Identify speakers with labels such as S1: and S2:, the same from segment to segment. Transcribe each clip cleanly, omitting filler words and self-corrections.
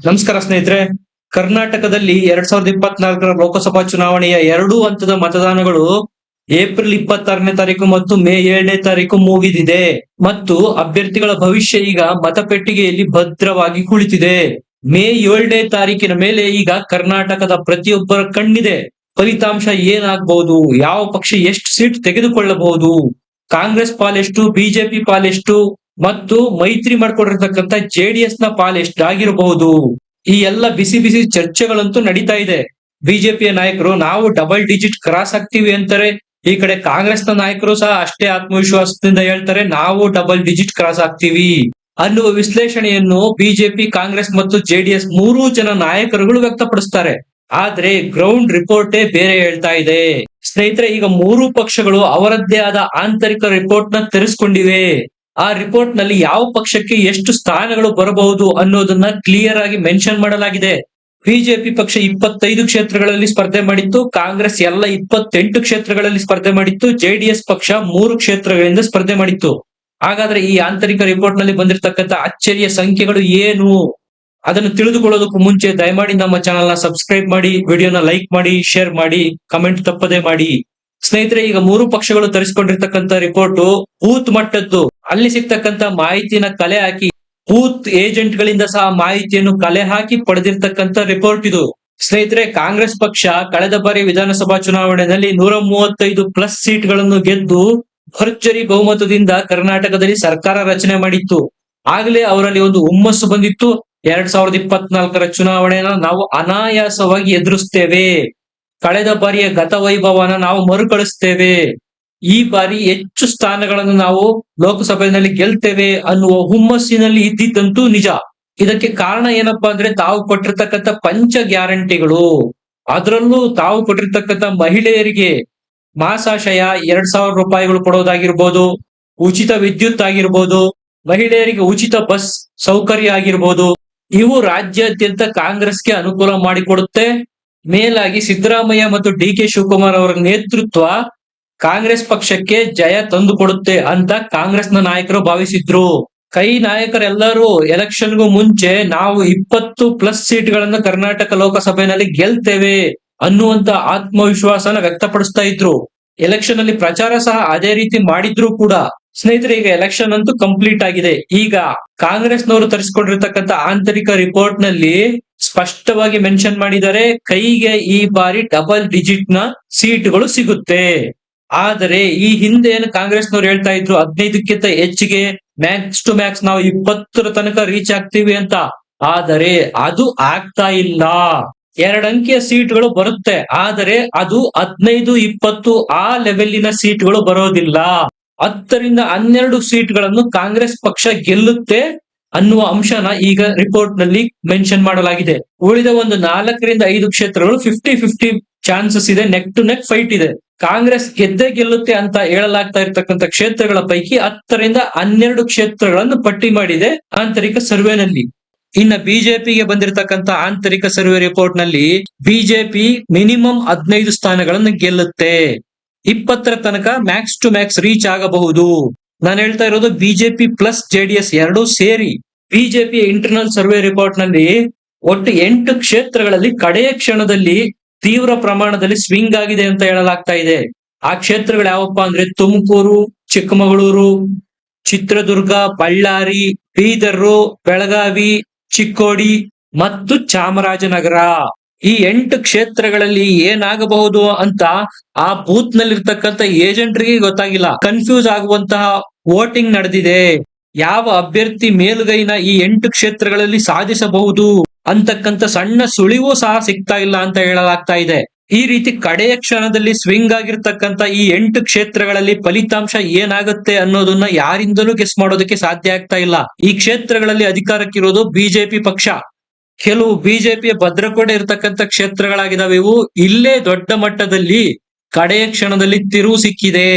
S1: ನಮಸ್ಕಾರ ಸ್ನೇಹಿತರೆ. ಕರ್ನಾಟಕದಲ್ಲಿ 2024ರ ಲೋಕಸಭಾ ಚುನಾವಣೆಯ 2 ಹಂತದ ಮತದಾನಗಳು ಏಪ್ರಿಲ್ 26ನೇ ತಾರೀಕು ಮತ್ತು ಮೇ 7ನೇ ತಾರೀಕು ಮುಗಿದಿದೆ ಮತ್ತು ಅಭ್ಯರ್ಥಿಗಳ ಭವಿಷ್ಯ ಈಗ ಮತಪೆಟ್ಟಿಗೆಯಲ್ಲಿ ಭದ್ರವಾಗಿ ಕುಳಿತಿದೆ. ಮೇ 7ನೇ ತಾರೀಕಿನ ಮೇಲೆ ಈಗ ಕರ್ನಾಟಕದ ಪ್ರತಿಯೊಬ್ಬರ ಕಣ್ಣಿದೆ. ಫಲಿತಾಂಶ ಏನಾಗಬಹುದು, ಯಾವ ಪಕ್ಷ ಎಷ್ಟು ಸೀಟ್ ತೆಗೆದುಕೊಳ್ಳಬಹುದು, ಕಾಂಗ್ರೆಸ್ ಪಾಲೆಷ್ಟು, ಬಿಜೆಪಿ ಪಾಲೆಷ್ಟು ಮತ್ತು ಮೈತ್ರಿ ಮಾಡ್ಕೊಂಡಿರ್ತಕ್ಕಂಥ ಜೆಡಿಎಸ್ ನ ಪಾಲೆಷ್ಟು ಆಗಿರಬಹುದು. ಈ ಎಲ್ಲ ಬಿಸಿ ಬಿಸಿ ಚರ್ಚೆಗಳಂತೂ ನಡೀತಾ ಇದೆ. ಬಿಜೆಪಿಯ ನಾಯಕರು ನಾವು ಡಬಲ್ ಡಿಜಿಟ್ ಕ್ರಾಸ್ ಆಗ್ತೀವಿ ಅಂತಾರೆ. ಈ ಕಡೆ ಕಾಂಗ್ರೆಸ್ ನ ನಾಯಕರು ಸಹ ಅಷ್ಟೇ ಆತ್ಮವಿಶ್ವಾಸದಿಂದ ಹೇಳ್ತಾರೆ ನಾವು ಡಬಲ್ ಡಿಜಿಟ್ ಕ್ರಾಸ್ ಆಗ್ತೀವಿ ಅನ್ನುವ ವಿಶ್ಲೇಷಣೆಯನ್ನು ಬಿಜೆಪಿ, ಕಾಂಗ್ರೆಸ್ ಮತ್ತು ಜೆಡಿಎಸ್ ಮೂರೂ ಜನ ನಾಯಕರುಗಳು ವ್ಯಕ್ತಪಡಿಸ್ತಾರೆ. ಆದ್ರೆ ಗ್ರೌಂಡ್ ರಿಪೋರ್ಟೇ ಬೇರೆ ಹೇಳ್ತಾ ಇದೆ. ಸ್ನೇಹಿತರೆ, ಈಗ ಮೂರು ಪಕ್ಷಗಳು ಅವರದ್ದೇ ಆದ ಆಂತರಿಕ ರಿಪೋರ್ಟ್ ನ ತರಿಸಿಕೊಂಡಿವೆ. ಆ ರಿಪೋರ್ಟ್ ನಲ್ಲಿ ಯಾವ ಪಕ್ಷಕ್ಕೆ ಎಷ್ಟು ಸ್ಥಾನಗಳು ಬರಬಹುದು ಅನ್ನೋದನ್ನ ಕ್ಲಿಯರ್ ಆಗಿ ಮೆನ್ಷನ್ ಮಾಡಲಾಗಿದೆ. ಬಿಜೆಪಿ ಪಕ್ಷ 25 ಕ್ಷೇತ್ರಗಳಲ್ಲಿ ಸ್ಪರ್ಧೆ ಮಾಡಿತ್ತು, ಕಾಂಗ್ರೆಸ್ ಎಲ್ಲ 28 ಕ್ಷೇತ್ರಗಳಲ್ಲಿ ಸ್ಪರ್ಧೆ ಮಾಡಿತ್ತು, ಜೆಡಿಎಸ್ ಪಕ್ಷ 3 ಕ್ಷೇತ್ರಗಳಿಂದ ಸ್ಪರ್ಧೆ ಮಾಡಿತ್ತು. ಹಾಗಾದ್ರೆ ಈ ಆಂತರಿಕ ರಿಪೋರ್ಟ್ ನಲ್ಲಿ ಬಂದಿರತಕ್ಕಂತ ಅಚ್ಚರಿಯ ಸಂಖ್ಯೆಗಳು ಏನು? ಅದನ್ನು ತಿಳಿದುಕೊಳ್ಳೋದಕ್ಕೂ ಮುಂಚೆ ದಯಮಾಡಿ ನಮ್ಮ ಚಾನೆಲ್ ನ ಸಬ್ಸ್ಕ್ರೈಬ್ ಮಾಡಿ, ವಿಡಿಯೋನ ಲೈಕ್ ಮಾಡಿ, ಶೇರ್ ಮಾಡಿ, ಕಮೆಂಟ್ ತಪ್ಪದೆ ಮಾಡಿ. ಸ್ನೇಹಿತರೆ, ಈಗ ಮೂರು ಪಕ್ಷಗಳು ತರಿಸಿಕೊಂಡಿರ್ತಕ್ಕಂಥ ರಿಪೋರ್ಟ್ ಬೂತ್ ಮಟ್ಟದ್ದು. ಅಲ್ಲಿ ಸಿಗ್ತಕ್ಕಂತ ಮಾಹಿತಿನ ಕಲೆ ಹಾಕಿ ಬೂತ್ ಏಜೆಂಟ್ ಗಳಿಂದ ಸಹ ಮಾಹಿತಿಯನ್ನು ಕಲೆ ಹಾಕಿ ಪಡೆದಿರ್ತಕ್ಕಂಥ ರಿಪೋರ್ಟ್ ಇದು. ಸ್ನೇಹಿತರೆ, ಕಾಂಗ್ರೆಸ್ ಪಕ್ಷ ಕಳೆದ ಬಾರಿ ವಿಧಾನಸಭಾ ಚುನಾವಣೆಯಲ್ಲಿ 135+ ಸೀಟ್ಗಳನ್ನು ಗೆದ್ದು ಭರ್ಜರಿ ಬಹುಮತದಿಂದ ಕರ್ನಾಟಕದಲ್ಲಿ ಸರ್ಕಾರ ರಚನೆ ಮಾಡಿತ್ತು. ಆಗ್ಲೇ ಅವರಲ್ಲಿ ಒಂದು ಹುಮ್ಮಸ್ಸು ಬಂದಿತ್ತು. 2024ರ ಚುನಾವಣೆನ ನಾವು ಅನಾಯಾಸವಾಗಿ ಎದುರಿಸ್ತೇವೆ, ಕಳೆದ ಬಾರಿಯ ಗತ ವೈಭವನ ನಾವು ಮರುಕಳಿಸ್ತೇವೆ, ಈ ಬಾರಿ ಹೆಚ್ಚು ಸ್ಥಾನಗಳನ್ನು ನಾವು ಲೋಕಸಭೆಯಲ್ಲಿ ಗೆಲ್ತೇವೆ ಅನ್ನುವ ಹುಮ್ಮಸ್ಸಿನಲ್ಲಿ ಇದ್ದಿದ್ದಂತೂ ನಿಜ. ಇದಕ್ಕೆ ಕಾರಣ ಏನಪ್ಪಾ ಅಂದ್ರೆ ತಾವು ಕೊಟ್ಟಿರ್ತಕ್ಕಂಥ ಪಂಚ ಗ್ಯಾರಂಟಿಗಳು. ಅದರಲ್ಲೂ ತಾವು ಕೊಟ್ಟಿರ್ತಕ್ಕಂಥ ಮಹಿಳೆಯರಿಗೆ ಮಾಸಾಶಯ 2,000 ರೂಪಾಯಿಗಳು ಕೊಡೋದಾಗಿರ್ಬೋದು, ಉಚಿತ ವಿದ್ಯುತ್ ಆಗಿರ್ಬೋದು, ಮಹಿಳೆಯರಿಗೆ ಉಚಿತ ಬಸ್ ಸೌಕರ್ಯ ಆಗಿರ್ಬೋದು, ಇವು ರಾಜ್ಯಾದ್ಯಂತ ಕಾಂಗ್ರೆಸ್ಗೆ ಅನುಕೂಲ ಮಾಡಿಕೊಡುತ್ತೆ. ಮೇಲಾಗಿ ಸಿದ್ದರಾಮಯ್ಯ ಮತ್ತು ಡಿ.ಕೆ. ಶಿವಕುಮಾರ್ ಅವರ ನೇತೃತ್ವ ಕಾಂಗ್ರೆಸ್ ಪಕ್ಷಕ್ಕೆ ಜಯ ತಂದು ಕೊಡುತ್ತೆ ಅಂತ ಕಾಂಗ್ರೆಸ್ನ ನಾಯಕರು ಭಾವಿಸಿದ್ರು. ಕೈ ನಾಯಕರೆಲ್ಲರೂ ಎಲೆಕ್ಷನ್ಗೂ ಮುಂಚೆ ನಾವು 20+ ಸೀಟ್ಗಳನ್ನು ಕರ್ನಾಟಕ ಲೋಕಸಭೆಯಲ್ಲಿ ಗೆಲ್ತೇವೆ ಅನ್ನುವಂತ ಆತ್ಮವಿಶ್ವಾಸನ ವ್ಯಕ್ತಪಡಿಸ್ತಾ ಇದ್ರು. ಎಲೆಕ್ಷನ್ ಅಲ್ಲಿ ಪ್ರಚಾರ ಸಹ ಅದೇ ರೀತಿ ಮಾಡಿದ್ರು ಕೂಡ. ಸ್ನೇಹಿತರೆ, ಈಗ ಎಲೆಕ್ಷನ್ ಅಂತೂ ಕಂಪ್ಲೀಟ್ ಆಗಿದೆ. ಈಗ ಕಾಂಗ್ರೆಸ್ನವರು ತರಿಸಿಕೊಂಡಿರ್ತಕ್ಕಂಥ ಆಂತರಿಕ ರಿಪೋರ್ಟ್ ನಲ್ಲಿ ಸ್ಪಷ್ಟವಾಗಿ ಮೆನ್ಷನ್ ಮಾಡಿದ್ದಾರೆ, ಕೈಗೆ ಈ ಬಾರಿ ಡಬಲ್ ಡಿಜಿಟ್ ನ ಸೀಟ್ಗಳು ಸಿಗುತ್ತೆ. ಆದರೆ ಈ ಹಿಂದೆ ಏನು ಕಾಂಗ್ರೆಸ್ನವ್ರು ಹೇಳ್ತಾ ಇದ್ರು 15ಕ್ಕಿಂತ ಹೆಚ್ಚಿಗೆ ಮ್ಯಾಕ್ಸ್ ಟು ಮ್ಯಾಕ್ಸ್ ನಾವು 20ರ ತನಕ ರೀಚ್ ಆಗ್ತೀವಿ ಅಂತ. ಆದರೆ ಅದು ಆಗ್ತಾ ಇಲ್ಲ. 2 ಅಂಕಿಯ ಸೀಟ್ಗಳು ಬರುತ್ತೆ, ಆದರೆ ಅದು 15, 20 ಆ ಲೆವೆಲ್ಲಿನ ಸೀಟ್ಗಳು ಬರೋದಿಲ್ಲ. 10ರಿಂದ 12 ಸೀಟ್ಗಳನ್ನು ಕಾಂಗ್ರೆಸ್ ಪಕ್ಷ ಗೆಲ್ಲುತ್ತೆ ಅನ್ನುವ ಅಂಶನ ಈಗ ರಿಪೋರ್ಟ್ ನಲ್ಲಿ ಮೆನ್ಷನ್ ಮಾಡಲಾಗಿದೆ. ಉಳಿದ ಒಂದು 4ರಿಂದ 5 ಕ್ಷೇತ್ರಗಳು 50-50 ಚಾನ್ಸಸ್ ಇದೆ, ನೆಕ್ ಟು ನೆಕ್ ಫೈಟ್ ಇದೆ. ಕಾಂಗ್ರೆಸ್ ಗೆದ್ದೇ ಗೆಲ್ಲುತ್ತೆ ಅಂತ ಹೇಳಲಾಗ್ತಾ ಇರ್ತಕ್ಕಂಥ ಕ್ಷೇತ್ರಗಳ ಪೈಕಿ 10ರಿಂದ 12 ಕ್ಷೇತ್ರಗಳನ್ನು ಪಟ್ಟಿ ಮಾಡಿದೆ ಆಂತರಿಕ ಸರ್ವೆನಲ್ಲಿ. ಇನ್ನ ಬಿಜೆಪಿಗೆ ಬಂದಿರತಕ್ಕಂತ ಆಂತರಿಕ ಸರ್ವೆ ರಿಪೋರ್ಟ್ ನಲ್ಲಿ ಬಿಜೆಪಿ ಮಿನಿಮಮ್ 15 ಸ್ಥಾನಗಳನ್ನು ಗೆಲ್ಲುತ್ತೆ, 20ರ ತನಕ ಮ್ಯಾಕ್ಸ್ ಟು ಮ್ಯಾಕ್ಸ್ ರೀಚ್ ಆಗಬಹುದು. ನಾನು ಹೇಳ್ತಾ ಇರೋದು ಬಿಜೆಪಿ ಪ್ಲಸ್ ಜೆಡಿಎಸ್ ಎರಡೂ ಸೇರಿ. ಬಿಜೆಪಿ ಇಂಟರ್ನಲ್ ಸರ್ವೆ ರಿಪೋರ್ಟ್ ನಲ್ಲಿ ಒಟ್ಟು 8 ಕ್ಷೇತ್ರಗಳಲ್ಲಿ ಕಡೆಯ ಕ್ಷಣದಲ್ಲಿ ತೀವ್ರ ಪ್ರಮಾಣದಲ್ಲಿ ಸ್ವಿಂಗ್ ಆಗಿದೆ ಅಂತ ಹೇಳಲಾಗ್ತಾ ಇದೆ. ಆ ಕ್ಷೇತ್ರಗಳು ಯಾವಪ್ಪ ಅಂದ್ರೆ ತುಮಕೂರು, ಚಿಕ್ಕಮಗಳೂರು, ಚಿತ್ರದುರ್ಗ, ಬಳ್ಳಾರಿ, ಬೀದರ್, ಬೆಳಗಾವಿ, ಚಿಕ್ಕೋಡಿ ಮತ್ತು ಚಾಮರಾಜನಗರ. ಈ 8 ಕ್ಷೇತ್ರಗಳಲ್ಲಿ ಏನಾಗಬಹುದು ಅಂತ ಆ ಬೂತ್ ನಲ್ಲಿರ್ತಕ್ಕಂಥ ಏಜೆಂಟ್ರಿಗೆ ಗೊತ್ತಾಗಿಲ್ಲ. ಕನ್ಫ್ಯೂಸ್ ಆಗುವಂತಹ ವೋಟಿಂಗ್ ನಡೆದಿದೆ. ಯಾವ ಅಭ್ಯರ್ಥಿ ಮೇಲುಗೈನ ಈ 8 ಕ್ಷೇತ್ರಗಳಲ್ಲಿ ಸಾಧಿಸಬಹುದು ಅಂತಕ್ಕಂಥ ಸಣ್ಣ ಸುಳಿವು ಸಹ ಸಿಗ್ತಾ ಇಲ್ಲ ಅಂತ ಹೇಳಲಾಗ್ತಾ ಇದೆ. ಈ ರೀತಿ ಕಡೆಯ ಕ್ಷಣದಲ್ಲಿ ಸ್ವಿಂಗ್ ಆಗಿರ್ತಕ್ಕಂಥ ಈ 8 ಕ್ಷೇತ್ರಗಳಲ್ಲಿ ಫಲಿತಾಂಶ ಏನಾಗುತ್ತೆ ಅನ್ನೋದನ್ನ ಯಾರಿಂದಲೂ ಗೆಸ್ ಮಾಡೋದಕ್ಕೆ ಸಾಧ್ಯ ಆಗ್ತಾ ಇಲ್ಲ. ಈ ಕ್ಷೇತ್ರಗಳಲ್ಲಿ ಅಧಿಕಾರಕ್ಕಿರೋದು ಬಿಜೆಪಿ ಪಕ್ಷ. ಕೆಲವು ಬಿಜೆಪಿಯ ಭದ್ರಕೋಟೆ ಇರತಕ್ಕಂಥ ಕ್ಷೇತ್ರಗಳಾಗಿದ್ದಾವೆ ಇವು. ಇಲ್ಲೇ ದೊಡ್ಡ ಮಟ್ಟದಲ್ಲಿ ಕಡೆಯ ಕ್ಷಣದಲ್ಲಿ ತಿರುವು ಸಿಕ್ಕಿದೆ.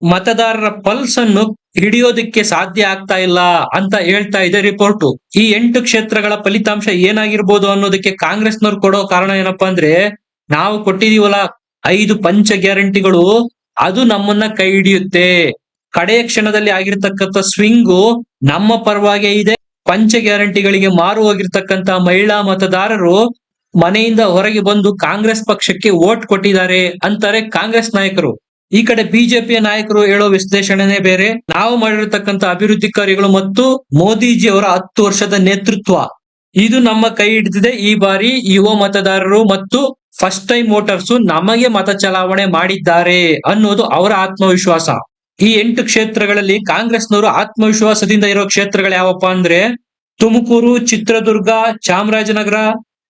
S1: ಮತದಾರರ ಪಲ್ಸ್ ಅನ್ನು ಹಿಡಿಯೋದಕ್ಕೆ ಸಾಧ್ಯ ಆಗ್ತಾ ಇಲ್ಲ ಅಂತ ಹೇಳ್ತಾ ಇದೆ ರಿಪೋರ್ಟ್. ಈ 8 ಕ್ಷೇತ್ರಗಳ ಫಲಿತಾಂಶ ಏನಾಗಿರ್ಬೋದು ಅನ್ನೋದಕ್ಕೆ ಕಾಂಗ್ರೆಸ್ನವ್ರು ಕೊಡೋ ಕಾರಣ ಏನಪ್ಪಾ ಅಂದ್ರೆ, ನಾವು ಕೊಟ್ಟಿದೀವಲ್ಲ 5 ಪಂಚ ಗ್ಯಾರಂಟಿಗಳು, ಅದು ನಮ್ಮನ್ನ ಕೈ ಹಿಡಿಯುತ್ತೆ. ಕಡೆಯ ಕ್ಷಣದಲ್ಲಿ ಆಗಿರ್ತಕ್ಕಂಥ ಸ್ವಿಂಗು ನಮ್ಮ ಪರವಾಗಿ ಇದೆ. ಪಂಚ ಗ್ಯಾರಂಟಿಗಳಿಗೆ ಮಾರು ಹೋಗಿರ್ತಕ್ಕಂತ ಮಹಿಳಾ ಮತದಾರರು ಮನೆಯಿಂದ ಹೊರಗೆ ಬಂದು ಕಾಂಗ್ರೆಸ್ ಪಕ್ಷಕ್ಕೆ ವೋಟ್ ಕೊಟ್ಟಿದ್ದಾರೆ ಅಂತಾರೆ ಕಾಂಗ್ರೆಸ್ ನಾಯಕರು. ಈ ಕಡೆ ಬಿಜೆಪಿಯ ನಾಯಕರು ಹೇಳೋ ವಿಶ್ಲೇಷಣೆನೇ ಬೇರೆ. ನಾವು ಮಾಡಿರ್ತಕ್ಕಂಥ ಅಭಿವೃದ್ಧಿ ಕಾರ್ಯಗಳು ಮತ್ತು ಮೋದಿಜಿ ಅವರ 10 ವರ್ಷದ ನೇತೃತ್ವ ಇದು ನಮ್ಮ ಕೈ ಹಿಡಿದಿದೆ. ಈ ಬಾರಿ ಯುವ ಮತದಾರರು ಮತ್ತು ಫಸ್ಟ್ ಟೈಮ್ ವೋಟರ್ಸ್ ನಮಗೆ ಮತ ಚಲಾವಣೆ ಮಾಡಿದ್ದಾರೆ ಅನ್ನೋದು ಅವರ ಆತ್ಮವಿಶ್ವಾಸ. ಈ 8 ಕ್ಷೇತ್ರಗಳಲ್ಲಿ ಕಾಂಗ್ರೆಸ್ನವರು ಆತ್ಮವಿಶ್ವಾಸದಿಂದ ಇರೋ ಕ್ಷೇತ್ರಗಳು ಯಾವಪ್ಪ ಅಂದ್ರೆ ತುಮಕೂರು, ಚಿತ್ರದುರ್ಗ, ಚಾಮರಾಜನಗರ,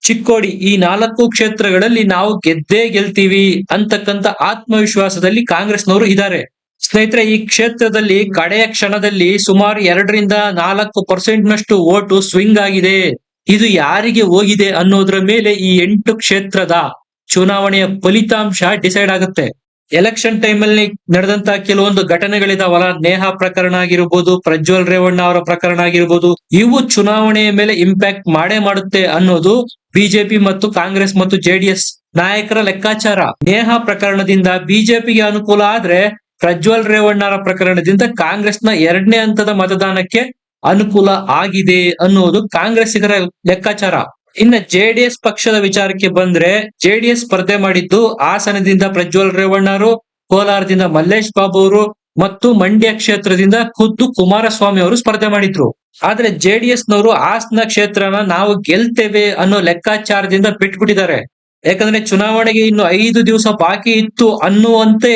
S1: ಚಿಕ್ಕೋಡಿ. ಈ 4 ಕ್ಷೇತ್ರಗಳಲ್ಲಿ ನಾವು ಗೆದ್ದೇ ಗೆಲ್ತೀವಿ ಅಂತಕ್ಕಂತ ಆತ್ಮವಿಶ್ವಾಸದಲ್ಲಿ ಕಾಂಗ್ರೆಸ್ನವರು ಇದ್ದಾರೆ. ಸ್ನೇಹಿತರೆ, ಈ ಕ್ಷೇತ್ರದಲ್ಲಿ ಕಡೆಯ ಕ್ಷಣದಲ್ಲಿ ಸುಮಾರು 2-4% ನಷ್ಟು ವೋಟು ಸ್ವಿಂಗ್ ಆಗಿದೆ. ಇದು ಯಾರಿಗೆ ಹೋಗಿದೆ ಅನ್ನೋದ್ರ ಮೇಲೆ ಈ 8 ಕ್ಷೇತ್ರದ ಚುನಾವಣೆಯ ಫಲಿತಾಂಶ ಡಿಸೈಡ್ ಆಗುತ್ತೆ. ಎಲೆಕ್ಷನ್ ಟೈಮ್ ಅಲ್ಲಿ ನಡೆದಂತ ಕೆಲವೊಂದು ಘಟನೆಗಳಿದಾವಲ್ಲ, ನೇಹಾ ಪ್ರಕರಣ ಆಗಿರ್ಬೋದು, ಪ್ರಜ್ವಲ್ ರೇವಣ್ಣ ಅವರ ಪ್ರಕರಣ ಆಗಿರ್ಬೋದು, ಇವು ಚುನಾವಣೆಯ ಮೇಲೆ ಇಂಪ್ಯಾಕ್ಟ್ ಮಾಡೇ ಮಾಡುತ್ತೆ ಅನ್ನೋದು ಬಿಜೆಪಿ ಮತ್ತು ಕಾಂಗ್ರೆಸ್ ಮತ್ತು ಜೆಡಿಎಸ್ ನಾಯಕರ ಲೆಕ್ಕಾಚಾರ. ನೇಹಾ ಪ್ರಕರಣದಿಂದ ಬಿಜೆಪಿಗೆ ಅನುಕೂಲ ಆದ್ರೆ ಪ್ರಜ್ವಲ್ ರೇವಣ್ಣರ ಪ್ರಕರಣದಿಂದ ಕಾಂಗ್ರೆಸ್ನ 2ನೇ ಹಂತದ ಮತದಾನಕ್ಕೆ ಅನುಕೂಲ ಆಗಿದೆ ಅನ್ನೋದು ಕಾಂಗ್ರೆಸ್ಸಿಗರ ಲೆಕ್ಕಾಚಾರ. ಇನ್ನ ಜೆಡಿಎಸ್ ಪಕ್ಷದ ವಿಚಾರಕ್ಕೆ ಬಂದ್ರೆ ಜೆಡಿಎಸ್ ಸ್ಪರ್ಧೆ ಮಾಡಿದ್ದು ಹಾಸನದಿಂದ ಪ್ರಜ್ವಲ್ ರೇವಣ್ಣರು, ಕೋಲಾರದಿಂದ ಮಲ್ಲೇಶ್ ಬಾಬು ಅವರು ಮತ್ತು ಮಂಡ್ಯ ಕ್ಷೇತ್ರದಿಂದ ಖುದ್ದು ಕುಮಾರಸ್ವಾಮಿ ಅವರು ಸ್ಪರ್ಧೆ ಮಾಡಿದ್ರು. ಆದ್ರೆ ಜೆಡಿಎಸ್ ನವರು ಹಾಸನ ಕ್ಷೇತ್ರನ ನಾವು ಗೆಲ್ತೇವೆ ಅನ್ನೋ ಲೆಕ್ಕಾಚಾರದಿಂದ ಬಿಟ್ಬಿಟ್ಟಿದ್ದಾರೆ. ಯಾಕಂದ್ರೆ ಚುನಾವಣೆಗೆ ಇನ್ನು 5 ದಿವಸ ಬಾಕಿ ಇತ್ತು ಅನ್ನುವಂತೆ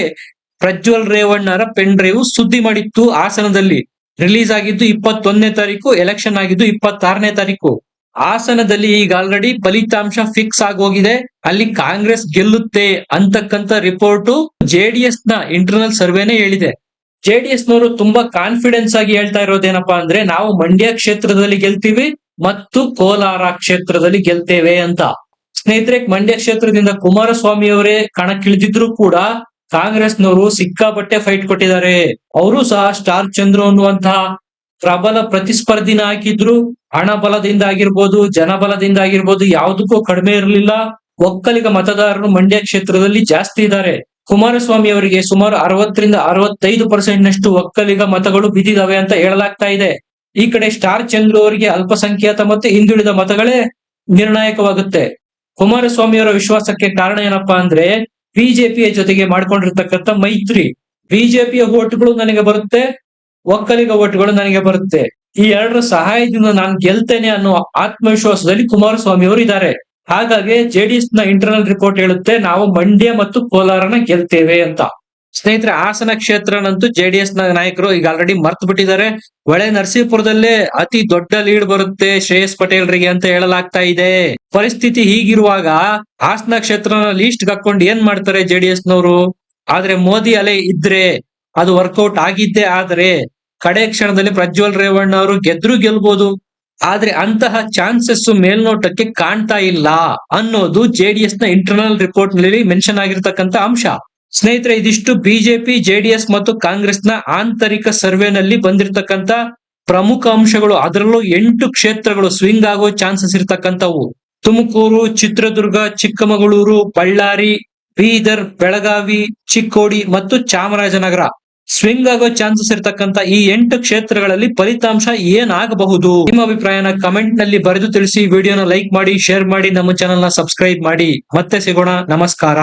S1: ಪ್ರಜ್ವಲ್ ರೇವಣ್ಣರ ಪೆನ್ ಡ್ರೈವ್ ಸುದ್ದಿ ಮಾಡಿತ್ತು. ಹಾಸನದಲ್ಲಿ ರಿಲೀಸ್ ಆಗಿದ್ದು 21ನೇ ತಾರೀಕು, ಎಲೆಕ್ಷನ್ ಆಗಿದ್ದು 26ನೇ ತಾರೀಕು. ಹಾಸನದಲ್ಲಿ ಈಗ ಆಲ್ರೆಡಿ ಫಲಿತಾಂಶ ಫಿಕ್ಸ್ ಆಗೋಗಿದೆ. ಅಲ್ಲಿ ಕಾಂಗ್ರೆಸ್ ಗೆಲ್ಲುತ್ತೆ ಅಂತಕ್ಕಂತ ರಿಪೋರ್ಟ್ ಜೆಡಿಎಸ್ ನ ಇಂಟರ್ನಲ್ ಸರ್ವೆನೇ ಹೇಳಿದೆ. ಜೆಡಿಎಸ್ ನವರು ತುಂಬಾ ಕಾನ್ಫಿಡೆನ್ಸ್ ಆಗಿ ಹೇಳ್ತಾ ಇರೋದೇನಪ್ಪಾ ಅಂದ್ರೆ ನಾವು ಮಂಡ್ಯ ಕ್ಷೇತ್ರದಲ್ಲಿ ಗೆಲ್ತೀವಿ ಮತ್ತು ಕೋಲಾರ ಕ್ಷೇತ್ರದಲ್ಲಿ ಗೆಲ್ತೇವೆ ಅಂತ. ಸ್ನೇಹಿತರೆ, ಮಂಡ್ಯ ಕ್ಷೇತ್ರದಿಂದ ಕುಮಾರಸ್ವಾಮಿ ಅವರೇ ಕಣಕ್ಕಿಳಿದಿದ್ರು ಕೂಡ ಕಾಂಗ್ರೆಸ್ನವರು ಸಿಕ್ಕಾಪಟ್ಟೆ ಫೈಟ್ ಕೊಟ್ಟಿದ್ದಾರೆ. ಅವರು ಸಹ ಸ್ಟಾರ್ ಚಂದ್ರು ಅನ್ನುವಂತಹ ಪ್ರಬಲ ಪ್ರತಿಸ್ಪರ್ಧಿನ ಹಾಕಿದ್ರು. ಹಣ ಬಲದಿಂದ ಆಗಿರ್ಬೋದು, ಜನಬಲದಿಂದ ಆಗಿರ್ಬೋದು, ಯಾವುದಕ್ಕೂ ಕಡಿಮೆ ಇರಲಿಲ್ಲ. ಒಕ್ಕಲಿಗ ಮತದಾರರು ಮಂಡ್ಯ ಕ್ಷೇತ್ರದಲ್ಲಿ ಜಾಸ್ತಿ ಇದ್ದಾರೆ. ಕುಮಾರಸ್ವಾಮಿ ಅವರಿಗೆ ಸುಮಾರು 60-65% ನಷ್ಟು ಒಕ್ಕಲಿಗ ಮತಗಳು ಬಿದ್ದಿದಾವೆ ಅಂತ ಹೇಳಲಾಗ್ತಾ ಇದೆ. ಈ ಕಡೆ ಸ್ಟಾರ್ ಚಂದ್ರು ಅವರಿಗೆ ಅಲ್ಪಸಂಖ್ಯಾತ ಮತ್ತು ಹಿಂದುಳಿದ ಮತಗಳೇ ನಿರ್ಣಾಯಕವಾಗುತ್ತೆ. ಕುಮಾರಸ್ವಾಮಿ ಅವರ ವಿಶ್ವಾಸಕ್ಕೆ ಕಾರಣ ಏನಪ್ಪಾ ಅಂದ್ರೆ ಬಿಜೆಪಿಯ ಜೊತೆಗೆ ಮಾಡ್ಕೊಂಡಿರ್ತಕ್ಕಂಥ ಮೈತ್ರಿ. ಬಿಜೆಪಿಯ ಓಟ್ಗಳು ನನಗೆ ಬರುತ್ತೆ, ಒಕ್ಕಲಿಗ ಓಟ್ಗಳು ನನಗೆ ಬರುತ್ತೆ. ಈ 2ರ ಸಹಾಯದಿಂದ ನಾನು ಗೆಲ್ತೇನೆ ಅನ್ನೋ ಆತ್ಮವಿಶ್ವಾಸದಲ್ಲಿ ಕುಮಾರಸ್ವಾಮಿ ಅವರು ಇದ್ದಾರೆ. ಹಾಗಾಗಿ ಜೆಡಿಎಸ್ ನ ಇಂಟರ್ನಲ್ ರಿಪೋರ್ಟ್ ಹೇಳುತ್ತೆ ನಾವು ಮಂಡ್ಯ ಮತ್ತು ಕೋಲಾರನ ಗೆಲ್ತೇವೆ ಅಂತ. ಸ್ನೇಹಿತರೆ, ಹಾಸನ ಕ್ಷೇತ್ರನಂತೂ ಜೆಡಿಎಸ್ ನ ನಾಯಕರು ಈಗ ಆಲ್ರೆಡಿ ಮರ್ತು ಬಿಟ್ಟಿದ್ದಾರೆ. ಹೊಳೆ ನರಸೀಪುರದಲ್ಲೇ ಅತಿ ದೊಡ್ಡ ಲೀಡ್ ಬರುತ್ತೆ ಶ್ರೇಯಸ್ ಪಟೇಲ್ರಿಗೆ ಅಂತ ಹೇಳಲಾಗ್ತಾ ಇದೆ. ಪರಿಸ್ಥಿತಿ ಹೀಗಿರುವಾಗ ಹಾಸನ ಕ್ಷೇತ್ರನ ಲೀಸ್ಟ್ ಹಾಕೊಂಡು ಏನ್ ಮಾಡ್ತಾರೆ ಜೆಡಿಎಸ್ ನವರು? ಆದ್ರೆ ಮೋದಿ ಅಲೆ ಇದ್ರೆ ಅದು ವರ್ಕೌಟ್ ಆಗಿದ್ದೇ ಆದ್ರೆ ಕಡೆ ಕ್ಷಣದಲ್ಲಿ ಪ್ರಜ್ವಲ್ ರೇವಣ್ಣ ಅವರು ಗೆಲ್ಬಹುದು. ಆದ್ರೆ ಅಂತಹ ಚಾನ್ಸಸ್ ಮೇಲ್ನೋಟಕ್ಕೆ ಕಾಣ್ತಾ ಇಲ್ಲ ಅನ್ನೋದು ಜೆಡಿಎಸ್ ನ ಇಂಟರ್ನಲ್ ರಿಪೋರ್ಟ್ ನಲ್ಲಿ ಮೆನ್ಷನ್ ಆಗಿರ್ತಕ್ಕಂಥ ಅಂಶ. ಸ್ನೇಹಿತರೆ, ಇದಿಷ್ಟು ಬಿಜೆಪಿ, ಜೆಡಿಎಸ್ ಮತ್ತು ಕಾಂಗ್ರೆಸ್ ನ ಆಂತರಿಕ ಸರ್ವೆನಲ್ಲಿ ಬಂದಿರತಕ್ಕಂತ ಪ್ರಮುಖ ಅಂಶಗಳು. ಅದರಲ್ಲೂ 8 ಕ್ಷೇತ್ರಗಳು ಸ್ವಿಂಗ್ ಆಗೋ ಚಾನ್ಸಸ್ ಇರ್ತಕ್ಕಂಥವು. ತುಮಕೂರು, ಚಿತ್ರದುರ್ಗ, ಚಿಕ್ಕಮಗಳೂರು, ಬಳ್ಳಾರಿ, ಬೀದರ್, ಬೆಳಗಾವಿ, ಚಿಕ್ಕೋಡಿ ಮತ್ತು ಚಾಮರಾಜನಗರ ಸ್ವಿಂಗ್ ಆಗೋ ಚಾನ್ಸಸ್ ಇರ್ತಕ್ಕಂಥ ಈ 8 ಕ್ಷೇತ್ರಗಳಲ್ಲಿ ಫಲಿತಾಂಶ ಏನಾಗಬಹುದು? ನಿಮ್ಮ ಅಭಿಪ್ರಾಯನ ಕಮೆಂಟ್ ನಲ್ಲಿ ಬರೆದು ತಿಳಿಸಿ. ವಿಡಿಯೋನ ಲೈಕ್ ಮಾಡಿ, ಶೇರ್ ಮಾಡಿ, ನಮ್ಮ ಚಾನೆಲ್ ನ ಸಬ್ಸ್ಕ್ರೈಬ್ ಮಾಡಿ. ಮತ್ತೆ ಸಿಗೋಣ. ನಮಸ್ಕಾರ.